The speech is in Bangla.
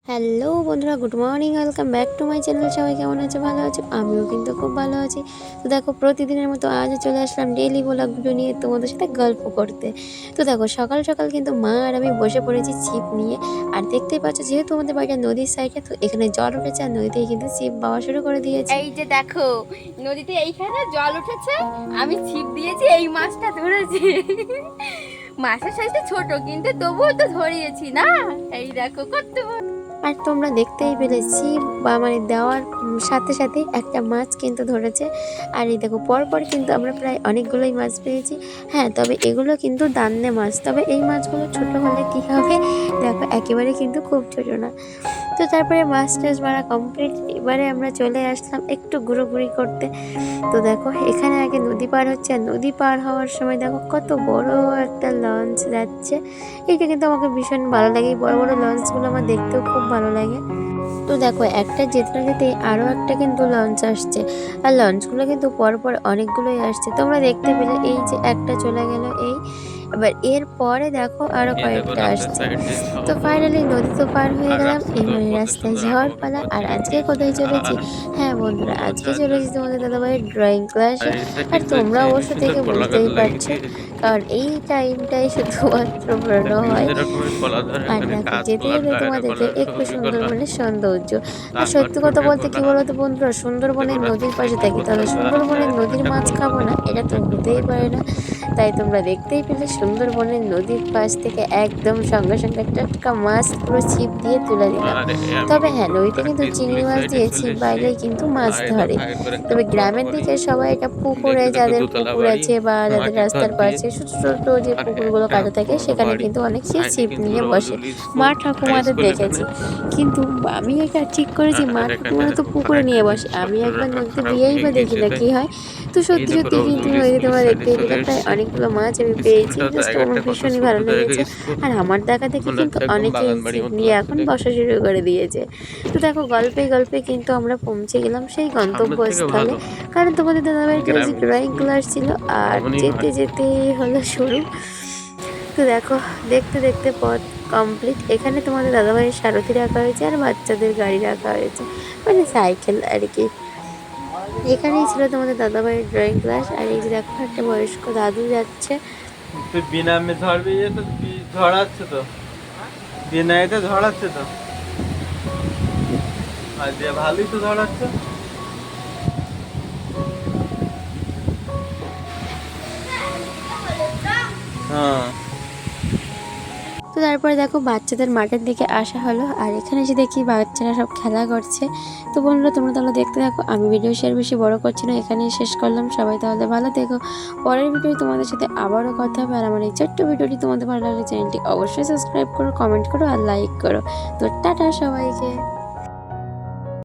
হ্যালো বন্ধুরা, good morning, welcome back to my channel. সবাই কেমন আছে? ভালো আছো? আমিও কিন্তু খুব ভালো আছি। তো দেখো, প্রতিদিনের মতো আজও চলে আসলাম ডেইলি ব্লগ ভিডিও নিয়ে তোমাদের সাথে গল্প করতে। তো দেখো, সকাল সকাল কিন্তু মা আর আমি বসে পড়েছি ছিপ নিয়ে। আর দেখতেই পাচ্ছ, যেহেতু আমাদের বাড়িটা নদীর সাইডে, তো এখানে জল উঠেছে আর নদীতেই কিন্তু ছিপ বাওয়া শুরু করে দিয়েছি। এই যে দেখো, নদীতে এইখানে জল উঠেছে, আমি ছিপ দিয়েছি, এই মাছটা ধরেছি। মাছের সাইজটা ছোট, কিন্তু তবুও তো ধরিয়েছি না। এই দেখো কত বড়। আর তোমরা দেখতেই পেরেছি বা মানে দেওয়ার সাথে সাথে একটা মাছ কিন্তু ধরেছে। আর এই দেখো, পরপর কিন্তু আমরা প্রায় অনেকগুলোই মাছ পেয়েছি। হ্যাঁ, তবে এগুলো কিন্তু দান্নে মাছ, তবে এই মাছগুলো ছোট হলে কী হবে দেখো, একেবারে কিন্তু খুব ছোট না। তো তারপরে মাছ টাছ মারা কমপ্লিট। এবারে আমরা চলে আসলাম একটু ঘোরাঘুরি করতে। তো দেখো, এখানে আগে নদী পার হচ্ছে, আর নদী পার হওয়ার সময় দেখো কত বড় একটা লঞ্চ যাচ্ছে। এইটা কিন্তু আমাকে ভীষণ ভালো লাগে, এই বড় বড় লঞ্চগুলো আমার দেখতেও খুব ভালো লাগে। তো দেখো, একটা যেতে না যেতে আরও একটা কিন্তু লঞ্চ আসছে, আর লঞ্চগুলো কিন্তু পরপর অনেকগুলোই আসছে। তোমরা দেখতে পেলে এই যে একটা চলে গেল, এই এবার এর পরে দেখো আরো কয়েকটা আসছে। তো ফাইনালি নদী তো পার হয়ে গেলাম, এবারে রাস্তায় যাওয়ার পালা। আর আজকে কোথায় চলেছি? হ্যাঁ বন্ধুরা, আজকে চলেছি তোমাদের দাদাভাইয়ের ড্রয়িং ক্লাসে। আর তোমরা অবশ্য থেকে বুঝতেই পারছো, কারণ এই টাইমটাই শুধুমাত্র বেরোনো হয়। আর দেখো, যেতে যেতে তোমাদেরকে একটু সুন্দরবনের সৌন্দর্য। আর সত্যি কথা বলতে কি বলতো বন্ধুরা, সুন্দরবনের নদীর পাশে থাকি, তাহলে সুন্দরবনের নদীর মাছ খাবো না, এটা তো হতেই পারে না। তাই তোমরা দেখতেই পেলে সুন্দরবনের নদীর পাশ থেকে একদম সঙ্গে সঙ্গে টাটকা মাছ পুরো ছিপ দিয়ে তুলে দিলাম। তবে হ্যাঁ, নদীতে কিন্তু চিংড়ি মাছ দিয়ে ছিপ বাইরেই কিন্তু মাছ ধরে। তবে গ্রামের দিকে সবাই এটা পুকুরে, যাদের পুকুর আছে বা যাদের রাস্তার পাশে ছোট ছোট যে পুকুরগুলো কাটা থাকে, সেখানে কিন্তু অনেকে ছিপ নিয়ে বসে। মা ঠাকুমাদের দেখেছি, কিন্তু আমি এটা ঠিক করেছি, মা ঠাকুমারা তো পুকুরে নিয়ে বসে, আমি একবার নদীতে গিয়েই বা দেখি না কি হয়। তো সত্যি সত্যি কিন্তু নদীতে তোমরা দেখতেই পেলে প্রায় অনেকগুলো মাছ আমি পেয়েছি, জাস্ট আমার ভীষণই ভালো লেগেছে। আর আমার দেখা দেখি কিন্তু অনেকেই ছিপ নিয়ে এখন বসা শুরু করে দিয়েছে। তো দেখো, গল্পে গল্পে কিন্তু আমরা পৌঁছে গেলাম সেই গন্তব্যস্থলে, কারণ তোমাদের দাদাভাইয়ের যে ড্রয়িং ক্লাস ছিল, আর যেতে যেতে হলো শুরু। তো দেখো, দেখতে দেখতে পথ কমপ্লিট। এখানে তোমাদের দাদাভাইয়ের সারথি রাখা হয়েছে আর বাচ্চাদের গাড়ি রাখা হয়েছে, মানে সাইকেল আর কি। এখানেই ছিল তোমাদের দাদাভাইয়ের ড্রয়িং ক্লাস। আর এই যে দেখো, একটা বয়স্ক দাদু যাচ্ছে। তুই বিনা মে ঝড়বি, তো ঝড়াচ্ছে তো, বিনা এতে ঝড়াচ্ছে তো, আর যে ভালোই তো ঝড়াচ্ছে। হ্যাঁ। তো তারপরে দেখো, বাচ্চাদের মাঠের দিকে আসা হলো, আর এখানে এসে দেখি বাচ্চারা সব খেলা করছে। তো বন্ধুরা, তোমরা তাহলে দেখতে থাকো, আমি ভিডিও শেয়ার বেশি বড় করছি না, এখানেই শেষ করলাম। সবাই তাহলে ভালো থেকো, পরের ভিডিও তোমাদের সাথে আবারও কথা হবে। আর আমার এই ছোট্ট ভিডিওটি তোমাদের ভালো লাগলে চ্যানেলটি অবশ্যই সাবস্ক্রাইব করো, কমেন্ট করো আর লাইক করো। তো টাটা সবাইকে।